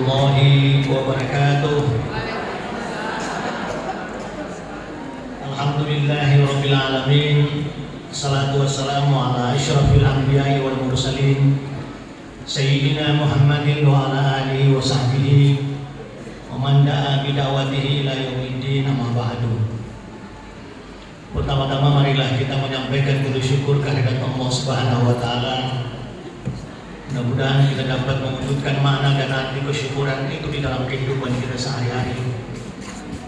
warahmatullahi wabarakatuh. Alhamdulillahirabbil alamin. Assalatu wassalamu ala asyrafil anbiya'i wal mursalin sayyidina Muhammadin wa ala alihi wa sahbihi wa man da'a bi da'watihi ila yaumiddin, amma ba'du. Pertama-tama marilah kita menyampaikan puji syukur kehadirat Allah Subhanahu wa taala. Mudah-mudahan kita dapat mewujudkan makna dan arti kesyukuran itu di dalam kehidupan kita sehari-hari.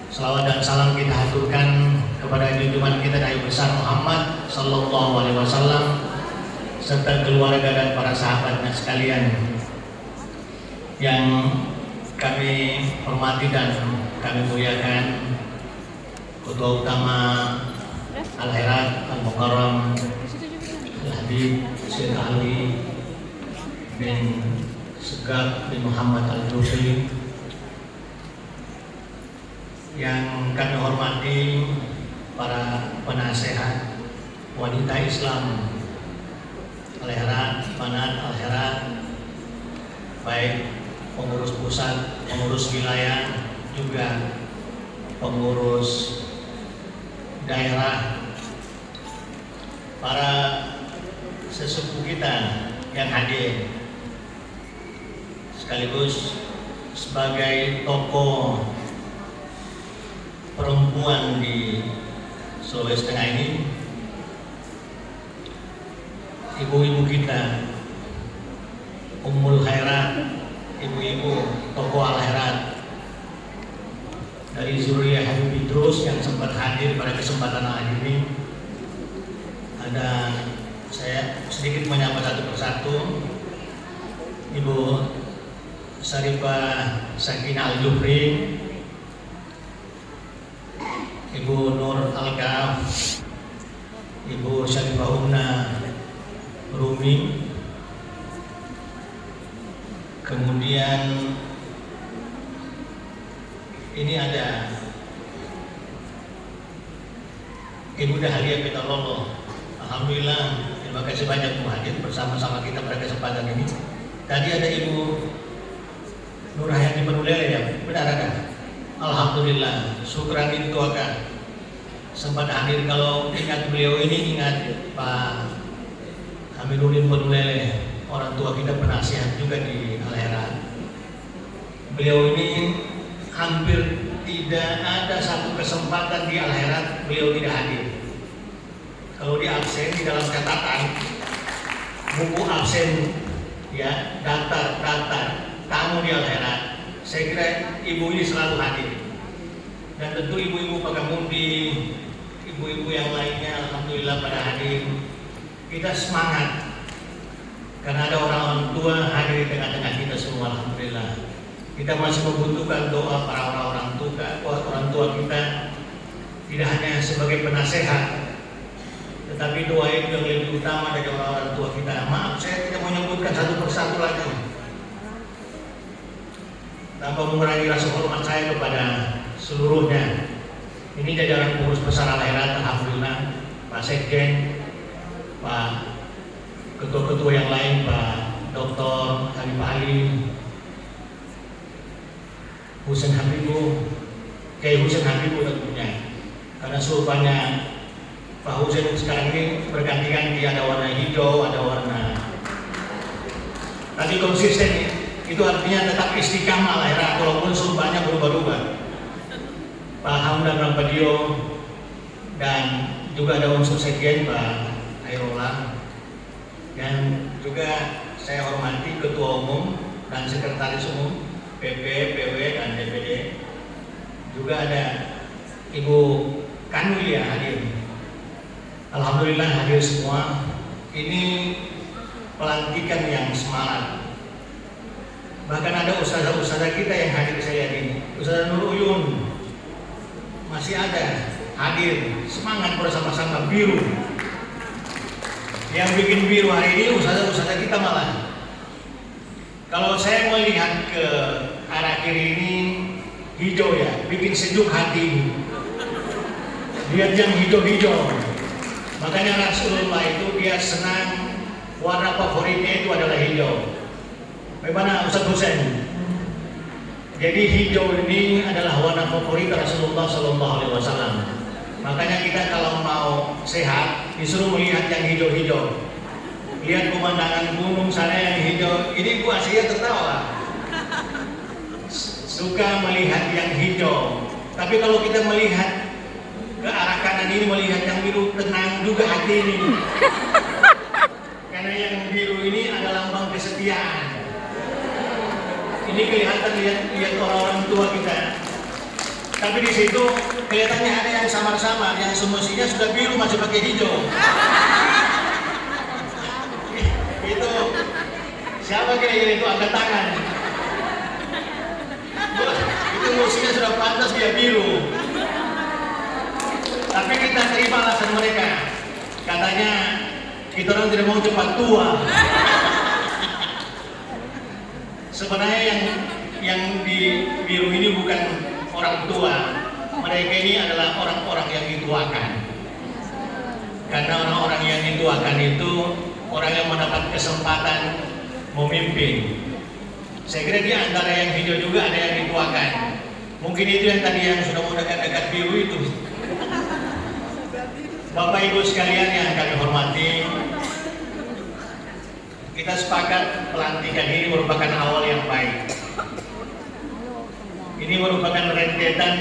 Salawat dan salam kita haturkan kepada junjungan kita Nabi besar Muhammad sallallahu alaihi wasallam serta keluarga dan para sahabatnya sekalian yang kami hormati dan kami muliakan. Ketua Utama Al-Khairat Al-Mukarram Al-Habib Syekh Ali bin Segaf bin Muhammad Al-Jufri, yang kami hormati para penasehat wanita Islam Al-Khairat, Banat Al-Khairat, baik pengurus pusat, pengurus wilayah, juga pengurus daerah, para sesepuh kita yang hadir, sekaligus sebagai tokoh perempuan di Sulawesi Tengah ini, ibu-ibu kita, Ummul Khairat, ibu-ibu tokoh Al-Khairat dari Zuriyah Habib Idrus yang sempat hadir pada kesempatan hari ini. Ada saya sedikit menyapa satu persatu. Ibu Syarifah Sakinah Al-Jufri, Ibu Nur Al-Kaf, Ibu Syarifah Umna Rumi, kemudian ini ada Ibu Dahlia Pitalolo. Alhamdulillah, terima kasih banyak Bu hadir bersama-sama kita pada kesempatan ini. Tadi ada Ibu Nur Hayati Penulele, ya, benar ada? Alhamdulillah, syukran itu akan sempat hadir. Kalau ingat beliau ini, ingat Pak Aminuddin Penulele, orang tua kita penasihat juga di Al-Khairat. Beliau ini hampir tidak ada satu kesempatan di Al-Khairat beliau tidak hadir. Kalau di absen, di dalam catatan buku absen, ya, daftar tamu di Al-Khairat, saya kira ibu ini selalu hadir. Dan tentu ibu-ibu Pagamundi, ibu-ibu yang lainnya, alhamdulillah pada hadir. Kita semangat karena ada orang tua hadir di tengah-tengah kita semua, alhamdulillah. Kita masih membutuhkan doa para orang tua kita, tidak hanya sebagai penasehat, tetapi doa itu yang lebih utama dari orang tua kita. Maaf, saya tidak menyebutkan satu persatu lagi tanpa mengurangi rasa hormat saya kepada seluruhnya. Ini jajaran pengurus besar Al-Khairat, alhamdulillah, Pak Sekjen, Pak ketua-ketua yang lain, Pak Dr. Habib Ali, Husain Habibu, Kiai Husain Habibu tentunya, karena sulpannya Pak Husain sekarang ini berganti-ganti, ada warna hijau, ada warna. Tadi konsisten ya, itu artinya tetap istiqamah Al-Khairat walaupun sulpannya berubah-ubah. Pak Hamdan Rampadio, dan juga ada unsur sekjen Pak Khairullah, dan juga saya hormati Ketua Umum dan Sekretaris Umum PP, PW, dan DPD. Juga ada Ibu Kanulia hadir. Alhamdulillah hadir semua. Ini pelantikan yang semarak. Bahkan ada ustazah-ustazah kita yang hadir saya ini. Ustazah Nur Uyun masih ada hadir. Semangat bersama-sama biru. Yang bikin biru hari ini ustazah-ustazah kita malah. Kalau saya melihat ke arah kiri ini hijau, ya, bikin sejuk hati. Lihat yang hijau-hijau. Makanya Rasulullah itu dia senang, warna favoritnya itu adalah hijau. Bagaimana Ustaz Husain? Jadi hijau ini adalah warna favorit Rasulullah Sallallahu Alaihi Wasallam. Makanya kita kalau mau sehat disuruh melihat yang hijau-hijau. Lihat pemandangan gunung sana yang hijau. Ini Bu Asia tertawa. Suka melihat yang hijau. Tapi kalau kita melihat ke arah kanan ini, melihat yang biru, tenang juga hati ini. Karena yang biru ini adalah lambang kesetiaan. Ini kelihatan lihat orang-orang tua kita. Tapi di situ kelihatannya ada yang samar-samar, yang semestinya sudah biru masih pakai hijau. Itu siapa kira-kira itu angkat tangan? Itu musuhnya sudah pantas dia biru. Tapi kita terima alasan mereka. Katanya kita orang tidak mau cepat tua. Sebenarnya yang di biru ini bukan orang tua. Mereka ini adalah orang-orang yang dituakan. Karena orang-orang yang dituakan itu orang yang mendapat kesempatan memimpin. Saya kira di antara yang hijau juga ada yang dituakan. Mungkin itu yang tadi yang sudah mau dekat-dekat biru itu. Bapak Ibu sekalian yang kami hormati, kita sepakat pelantikan ini merupakan awal yang baik. Ini merupakan rentetan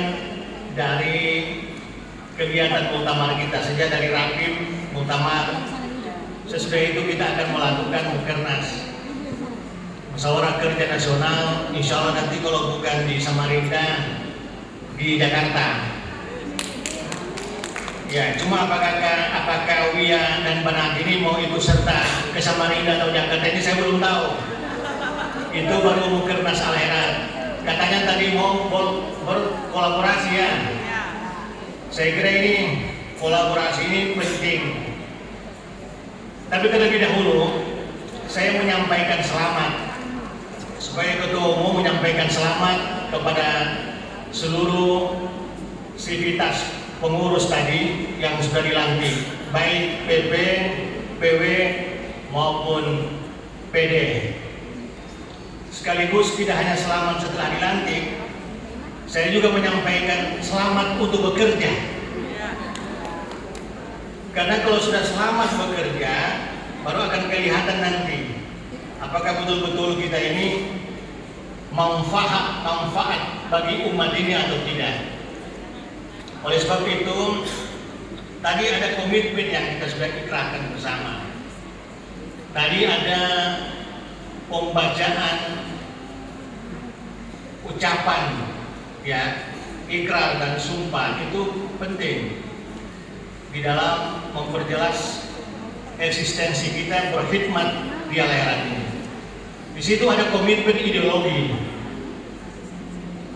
dari kegiatan muktamar kita sejak dari Rapim, muktamar. Sesudah itu kita akan melakukan mukernas, musyawarah kerja nasional. Insya Allah nanti kalau bukan di Samarinda, di Jakarta. Ya, cuma apakah Wia dan Banat ini mau ikut serta ke Samarinda atau Jakarta ini saya belum tahu. Itu baru mukernas Al-Herad. Katanya tadi mau berkolaborasi ya. Saya kira ini kolaborasi ini penting. Tapi terlebih dahulu saya menyampaikan selamat supaya Ketua Umum menyampaikan selamat kepada seluruh sivitas pengurus tadi yang sudah dilantik, baik PP, PW maupun PD. Sekaligus tidak hanya selamat setelah dilantik, saya juga menyampaikan selamat untuk bekerja. Karena kalau sudah selamat bekerja, baru akan kelihatan nanti apakah betul-betul kita ini manfaat bagi umat ini atau tidak. Oleh sebab itu, tadi ada komitmen yang kita sudah ikrarkan bersama. Tadi ada pembacaan ucapan, ya, ikrar dan sumpah itu penting di dalam memperjelas eksistensi kita berkhidmat di Al-Herad ini. Di situ ada komitmen ideologi.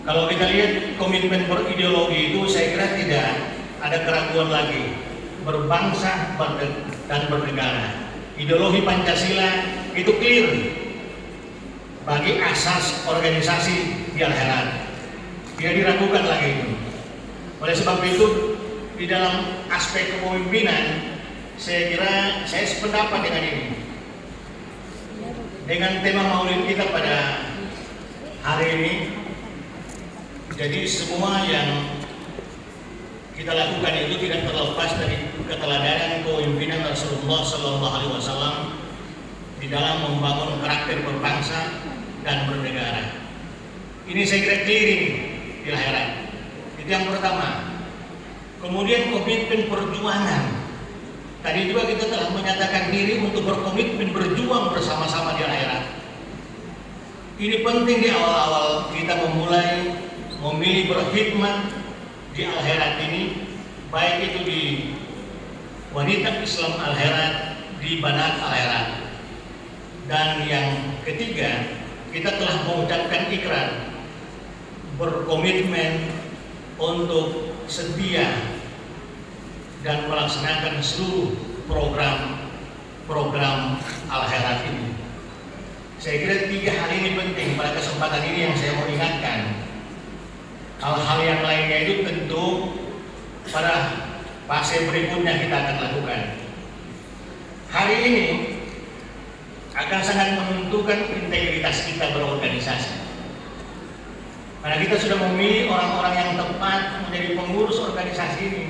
Kalau kita lihat komitmen berideologi itu, saya kira tidak ada keraguan lagi. Berbangsa dan bernegara. Ideologi Pancasila itu clear bagi asas organisasi di Al-Herad. Tidak diragukan lagi itu. Oleh sebab itu, di dalam aspek kepemimpinan, saya kira saya sependapat dengan ini. Dengan tema Maulid kita pada hari ini, jadi semua yang kita lakukan itu tidak terlepas dari keteladanan kepemimpinan Rasulullah Sallallahu Alaihi Wasallam di dalam membangun karakter berbangsa dan bernegara. Ini saya kira clear di Al-Herad. Itu yang pertama. Kemudian komitmen perjuangan. Tadi juga kita telah menyatakan diri untuk berkomitmen berjuang bersama-sama di Al-Herad. Ini penting di awal-awal kita memulai memilih berkhidmat di Al-Herad ini, baik itu di Wanita Islam Al-Herad, di Banat Al-Herad. Dan yang ketiga, kita telah mengucapkan ikrar berkomitmen untuk setia dan melaksanakan seluruh program Al-Herad ini. Saya kira 3 hal ini penting pada kesempatan ini yang saya mau ingatkan. Hal-hal yang lainnya itu tentu pada fase berikutnya kita akan lakukan. Hari ini akan sangat menentukan integritas kita berorganisasi. Karena kita sudah memilih orang-orang yang tepat menjadi pengurus organisasi ini.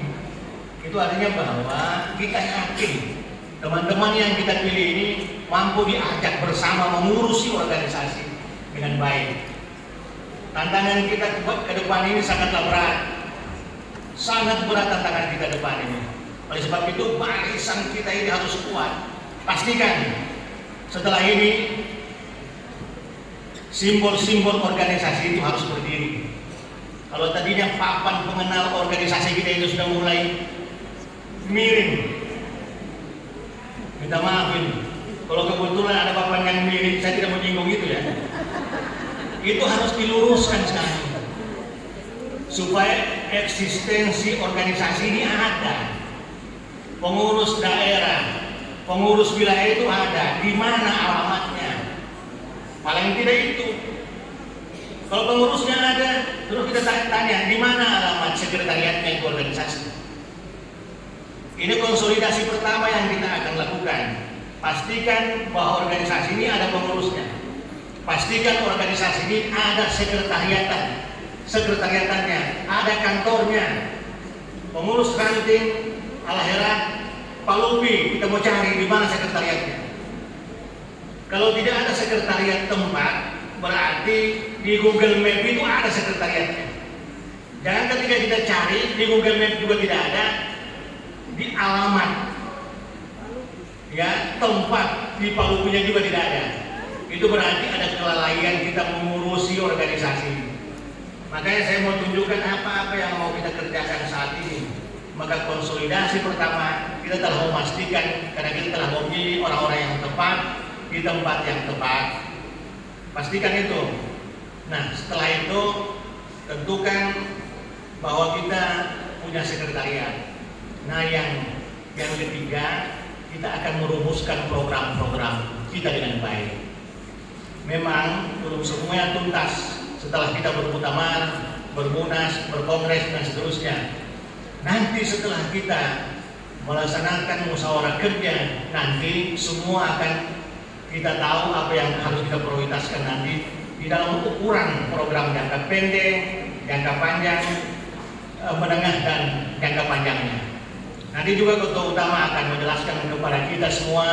Itu artinya bahwa kita yakin teman-teman yang kita pilih ini mampu diajak bersama mengurusi organisasi dengan baik. Tantangan kita ke depan ini sangatlah berat. Sangat berat tantangan kita depan ini. Oleh sebab itu barisan kita ini harus kuat. Pastikan setelah ini simbol-simbol organisasi itu harus berdiri. Kalau tadinya papan pengenal organisasi kita itu sudah mulai miring, minta maaf ini. Kalau kebetulan ada papan yang miring, saya tidak menyinggung itu ya. Itu harus diluruskan sekarang supaya eksistensi organisasi ini ada. Pengurus daerah, pengurus wilayah itu ada. Di mana alamatnya? Paling tidak itu. Kalau pengurusnya ada, terus kita tanya di mana alamat sekretariatnya itu organisasi. Ini konsolidasi pertama yang kita akan lakukan. Pastikan bahwa organisasi ini ada pengurusnya. Pastikan organisasi ini ada sekretariatannya, ada kantornya. Pengurus ranting, Alahera, Palupi, kita mau cari di mana sekretariatnya. Kalau tidak ada sekretariat tempat, berarti di Google Map itu ada sekretariatnya. Jangan ketika kita cari di Google Map juga tidak ada, di alamat, ya tempat di Palupinya juga tidak ada. Itu berarti ada kelalaian kita mengurusi organisasi. Makanya saya mau tunjukkan apa-apa yang mau kita kerjakan saat ini. Maka konsolidasi pertama kita telah memastikan, karena kita telah memilih orang-orang yang tepat di tempat yang tepat. Pastikan itu. Nah, setelah itu tentukan bahwa kita punya sekretariat. Nah, yang ketiga, kita akan merumuskan program-program kita dengan baik. Memang belum semuanya tuntas setelah kita bermuktamar, bermunas, berkongres dan seterusnya. Nanti setelah kita melaksanakan musyawarah kerja, nanti semua akan kita tahu apa yang harus kita prioritaskan nanti di dalam ukuran program jangka pendek, jangka panjang, menengah dan jangka panjangnya. Nanti juga ketua utama akan menjelaskan kepada kita semua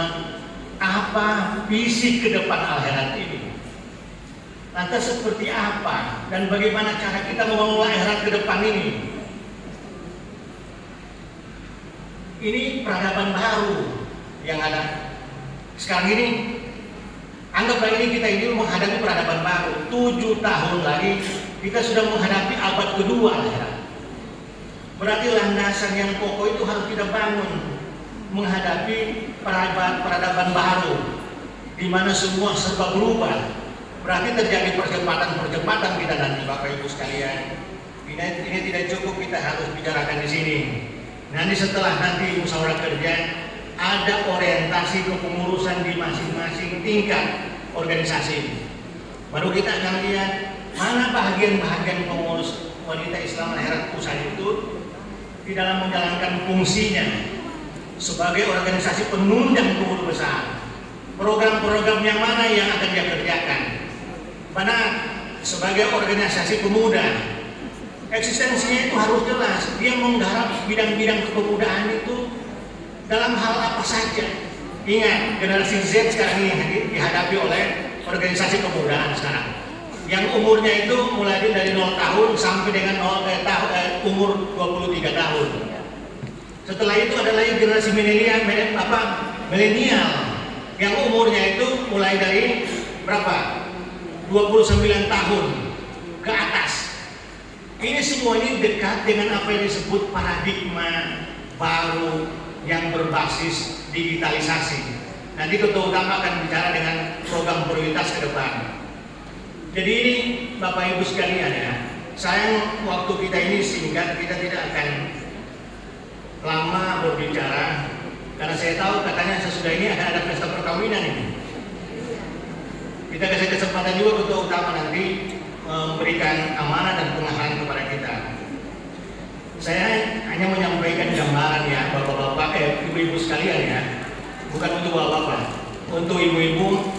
apa visi ke depan Al-Herald ini. Lantas seperti apa dan bagaimana cara kita mengelola Al-Herald ke depan ini. Ini peradaban baru yang ada sekarang ini. Anggaplah ini kita ini menghadapi peradaban baru. 7 tahun lagi kita sudah menghadapi abad kedua Al-Herald. Berarti landasan yang pokok itu harus kita bangun menghadapi peradaban baru di mana semua serba berubah. Berarti terjadi percepatan kita nanti, Bapak Ibu sekalian. Ini tidak cukup kita harus bicarakan di sini. Nanti setelah nanti musyawarah kerja ada orientasi kepengurusan di masing-masing tingkat organisasi. Baru kita akan lihat mana bahagian-bahagian pengurus wanita Islam Al-Herald pusat itu di dalam menjalankan fungsinya sebagai organisasi penunjang pengurus besar. Program-program yang mana yang akan dia kerjakan? Mana sebagai organisasi pemuda, eksistensinya itu harus jelas. Dia menggarap bidang-bidang kepemudaan itu dalam hal apa saja. Ingat, generasi Z sekarang ini dihadapi oleh organisasi kepemudaan sekarang. Yang umurnya itu mulai dari 0 tahun sampai dengan umur 23 tahun. Setelah itu ada lagi generasi milenial yang umurnya itu mulai dari berapa? 29 tahun ke atas. Ini semua ini dekat dengan apa yang disebut paradigma baru yang berbasis digitalisasi. Nanti ketua utama akan bicara dengan program prioritas ke depan. Jadi ini Bapak Ibu sekalian ya, sayang waktu kita ini singkat, kita tidak akan lama berbicara karena saya tahu katanya sesudah ini akan ada pesta perkawinan ini. Kita kasih kesempatan juga ketua utama nanti memberikan amanah dan pengarahan kepada kita. Saya hanya menyampaikan gambaran ya bapak-bapak, ibu-ibu sekalian ya, bukan untuk bapak-bapak, untuk ibu-ibu,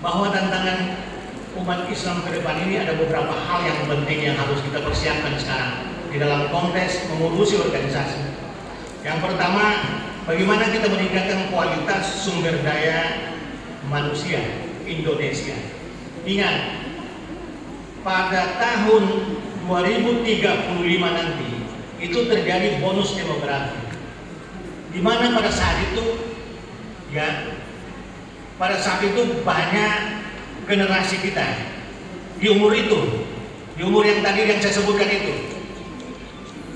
bahwa tantangan umat Islam ke depan ini ada beberapa hal yang penting yang harus kita persiapkan sekarang di dalam konteks mengurusi organisasi. Yang pertama, bagaimana kita meningkatkan kualitas sumber daya manusia Indonesia. Ingat, pada tahun 2035 nanti itu terjadi bonus demografi, di mana pada saat itu banyak generasi kita di umur yang tadi yang saya sebutkan itu.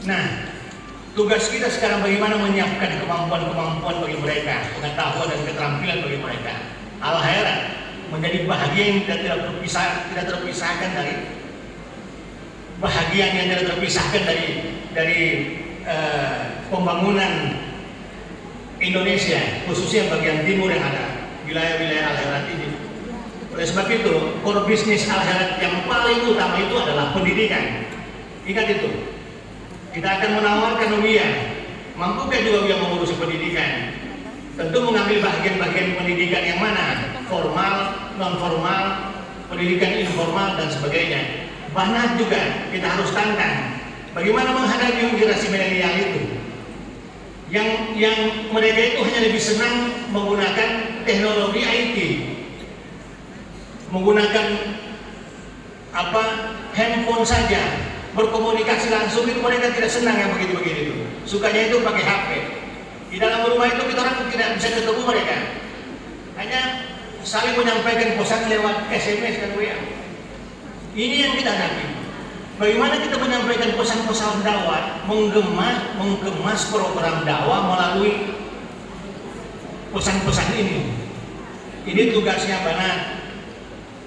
Nah, tugas kita sekarang bagaimana menyiapkan kemampuan-kemampuan bagi mereka, pengetahuan dan keterampilan bagi mereka. Al-Khairat menjadi bahagian yang tidak terpisahkan dari bahagian yang tidak terpisahkan dari pembangunan Indonesia, khususnya bagian timur yang ada wilayah-wilayah Al-Khairat ini. Oleh sebab itu, core bisnis Al-Khairat yang paling utama itu adalah pendidikan. Ingat itu. Kita akan menawarkan Uia, mampukah juga Uia mengurusi pendidikan? Tentu mengambil bagian-bagian pendidikan yang mana? Formal, non-formal, pendidikan informal dan sebagainya. Banyak juga kita harus tantang. Bagaimana menghadapi generasi milenial itu? Yang mereka itu hanya lebih senang menggunakan teknologi IT, menggunakan handphone saja, berkomunikasi langsung itu mereka tidak senang yang begitu-begitu itu. Sukanya itu pakai HP. Di dalam rumah itu kita orang tidak bisa ketemu mereka, hanya saling menyampaikan pesan lewat SMS dan WA. Ini yang kita hadapi. Bagaimana kita menyampaikan pesan-pesan dakwah, mengemas program dakwah melalui pesan-pesan ini. Ini tugasnya banyak,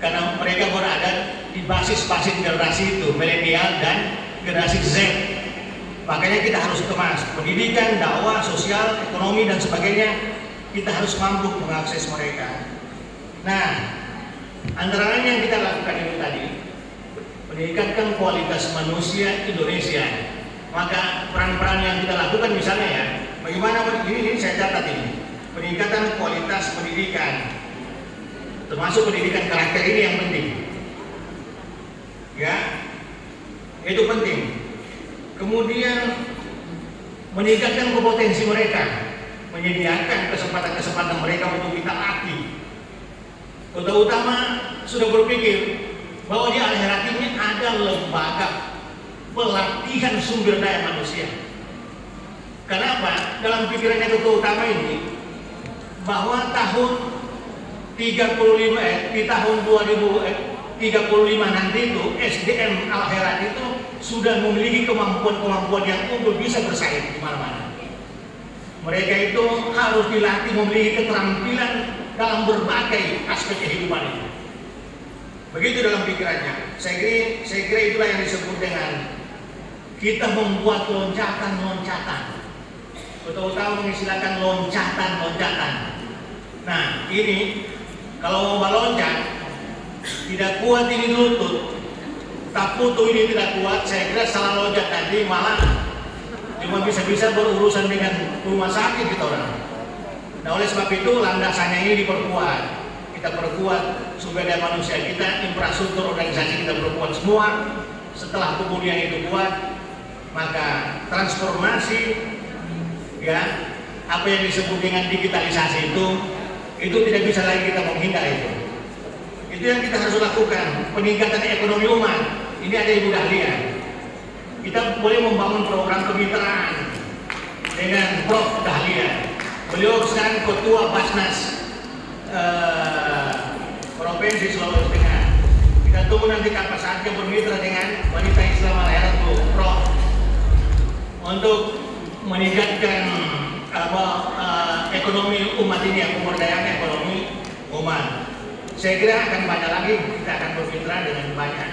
karena mereka berada di basis-basis generasi itu, milenial dan generasi Z. Makanya kita harus kemas pendidikan, dakwah, sosial, ekonomi dan sebagainya. Kita harus mampu mengakses mereka. Nah, antara lain yang kita lakukan ini tadi, meningkatkan kualitas manusia Indonesia. Maka peran-peran yang kita lakukan misalnya ya, bagaimana ini saya catat ini, peningkatan kualitas pendidikan, termasuk pendidikan karakter ini yang penting. Ya, itu penting. Kemudian meningkatkan kompetensi mereka, menyediakan kesempatan-kesempatan mereka untuk kita latih. Terutama sudah berpikir bahwa di Al-Khairat ini ada lembaga pelatihan sumber daya manusia. Kenapa? Dalam pikirannya terutama ini, bahwa tahun 35 di tahun 2035 nanti itu SDM Al-Khairat itu sudah memiliki kemampuan-kemampuan yang unggul, bisa bersaing di mana-mana. Mereka itu harus dilatih memiliki keterampilan dalam berbagai aspek kehidupan ini. Begitu dalam pikirannya. Saya kira itulah yang disebut dengan kita membuat loncatan-loncatan, terutama mengistilahkan loncatan-loncatan. Nah, ini kalau mau meloncat, tidak kuat ini lutut, tak putu ini tidak kuat, saya kira salah loncat tadi malah cuma bisa-bisa berurusan dengan rumah sakit kita orang. Nah, oleh sebab itu landasannya ini diperkuat. Kita perkuat sumber daya manusia kita, infrastruktur organisasi kita perkuat semua. Setelah kemudian itu kuat, maka transformasi, ya, apa yang disebut dengan digitalisasi itu tidak bisa lagi kita menghindar itu. Itu yang kita harus lakukan. Peningkatan ekonomi umat. Ini ada Ibu Dahlia. Kita boleh membangun program kemitraan dengan Prof. Dahlia. Beliau sekarang ketua Basnas Provinsi Sulawesi Tengah. Kita tunggu nanti kapan saatnya bermitra dengan wanita Islam Al-Khairat Prof. untuk meningkatkan ekonomi umat ini, pemberdayaan ekonomi umat. Saya kira akan banyak lagi, kita akan bermitra dengan banyak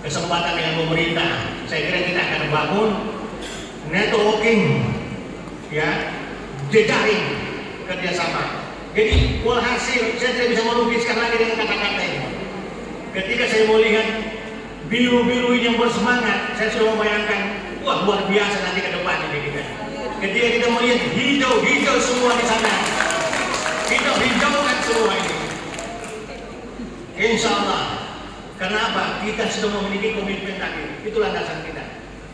kesempatan dengan pemerintah. Saya kira kita akan bangun networking, ya, jejaring kerjasama. Jadi walhasil saya tidak bisa melukiskan lagi dengan kata-kata ini. Ketika saya melihat biru-biru ini yang bersemangat, saya sudah membayangkan, wah, luar biasa nanti ke depan ini kita. Ketika kita melihat hijau-hijau semua di sana, kita hijaukan semua ini. Insya Allah Karena apa? Kita sudah memiliki komitmen tadi. Itu landasan kita.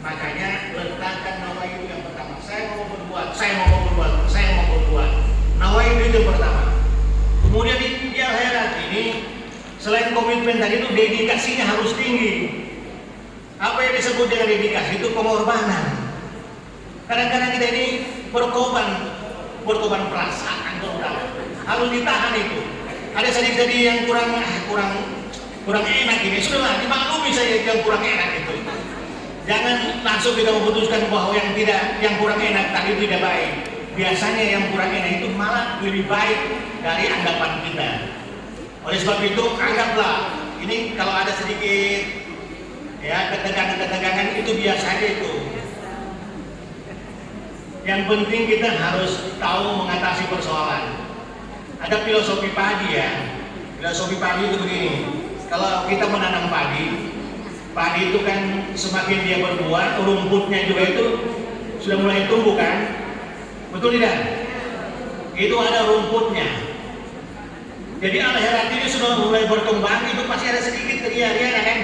Makanya letakkan nawaitu yang pertama. Saya mau berbuat, saya mau berbuat, saya mau berbuat. Nawaitu itu yang pertama. Kemudian di akhirat ini, selain komitmen tadi itu dedikasinya harus tinggi. Apa yang disebut dengan dedikasi itu pengorbanan. Kadang-kadang kita ini berkorban perasaan terutama. Harus ditahan itu. Ada sedikit yang kurang enak ini. Sudahlah, dimaklumi saja yang kurang enak itu. Jangan langsung kita memutuskan bahwa yang kurang enak tadi tidak baik. Biasanya yang kurang enak itu malah lebih baik dari anggapan kita. Oleh sebab itu, anggaplah ini kalau ada sedikit ya ketegangan itu biasa aja itu. Yang penting kita harus tahu mengatasi persoalan. Ada filosofi padi ya. Filosofi padi itu begini. Kalau kita menanam padi itu kan semakin dia berbuah, rumputnya juga itu sudah mulai tumbuh kan? Betul tidak? Itu ada rumputnya. Jadi akhirat ini sudah mulai berkembang, itu pasti ada sedikit keria-ria kan?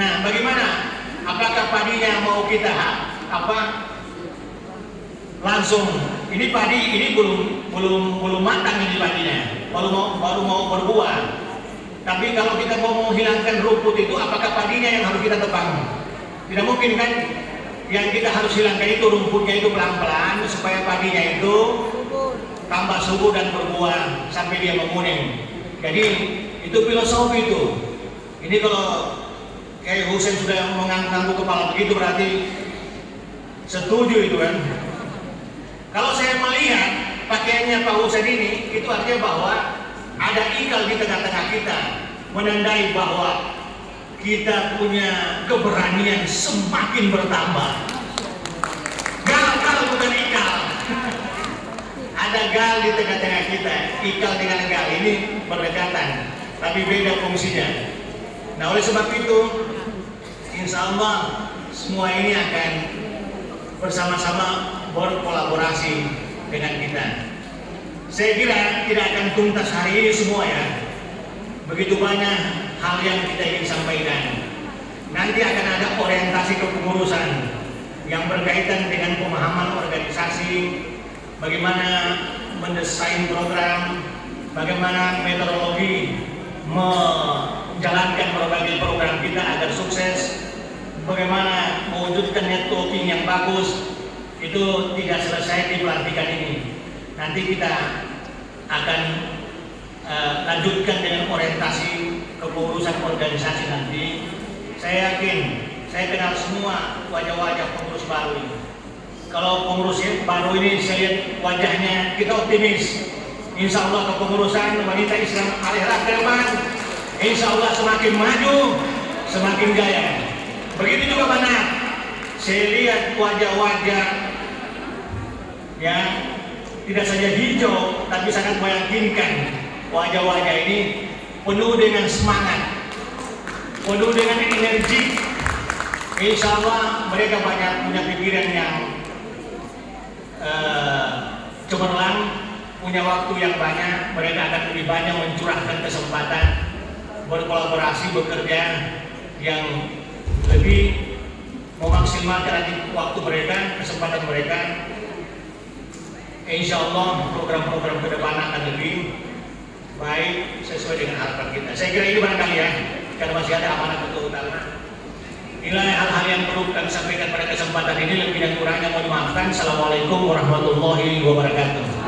Nah, bagaimana? Apakah padinya mau kita langsung? Ini padi ini belum matang ini padinya, baru mau berbuah. Tapi kalau kita mau menghilangkan rumput itu, apakah padinya yang harus kita tebang? Tidak mungkin kan? Yang kita harus hilangkan itu rumputnya itu pelan-pelan supaya padinya itu tambah subur dan berbuah sampai dia menguning. Jadi itu filosofi itu. Ini kalau kayak Husain sudah mengangguk kepala begitu berarti setuju itu kan? Kalau saya melihat pakaiannya Pak Husain ini, itu artinya bahwa ada ikal di tengah-tengah kita, menandai bahwa kita punya keberanian semakin bertambah. Gal bukan ikal. Ada gal di tengah-tengah kita. Ikal dengan gal ini berdekatan, tapi beda fungsinya. Nah, oleh sebab itu, insya Allah semua ini akan bersama-sama berkolaborasi dengan kita. Saya kira tidak akan tuntas hari ini semua ya. Begitu banyak hal yang kita ingin sampaikan. Nanti akan ada orientasi kepengurusan yang berkaitan dengan pemahaman organisasi, bagaimana mendesain program, bagaimana metodologi menjalankan berbagai program kita agar sukses, bagaimana mewujudkan networking yang bagus. Itu tidak selesai di pelantikan ini. Nanti kita akan lanjutkan dengan orientasi kepengurusan organisasi nanti. Saya yakin, saya kenal semua wajah-wajah pengurus baru ini. Kalau pengurus baru ini saya lihat wajahnya, kita optimis. Insya Allah kepengurusan wanita Islam akhirat ke depan, insya Allah semakin maju, semakin jaya. Begitu juga mana? Saya lihat wajah-wajah yang tidak saja hijau, tapi sangat meyakinkan. Wajah-wajah ini penuh dengan semangat, penuh dengan energi. Insya Allah mereka banyak punya pikiran yang cemerlang, punya waktu yang banyak. Mereka akan lebih banyak mencurahkan kesempatan berkolaborasi, bekerja yang lebih memaksimalkan waktu mereka, kesempatan mereka. Insya Allah program-program ke depan akan lebih baik sesuai dengan harapan kita. Saya kira ini barangkali ya, karena masih ada amanah betul utama. Inilah hal-hal yang perlu kami sampaikan pada kesempatan ini. Lebih dan kurangnya mohon dimaafkan. Assalamualaikum warahmatullahi wabarakatuh.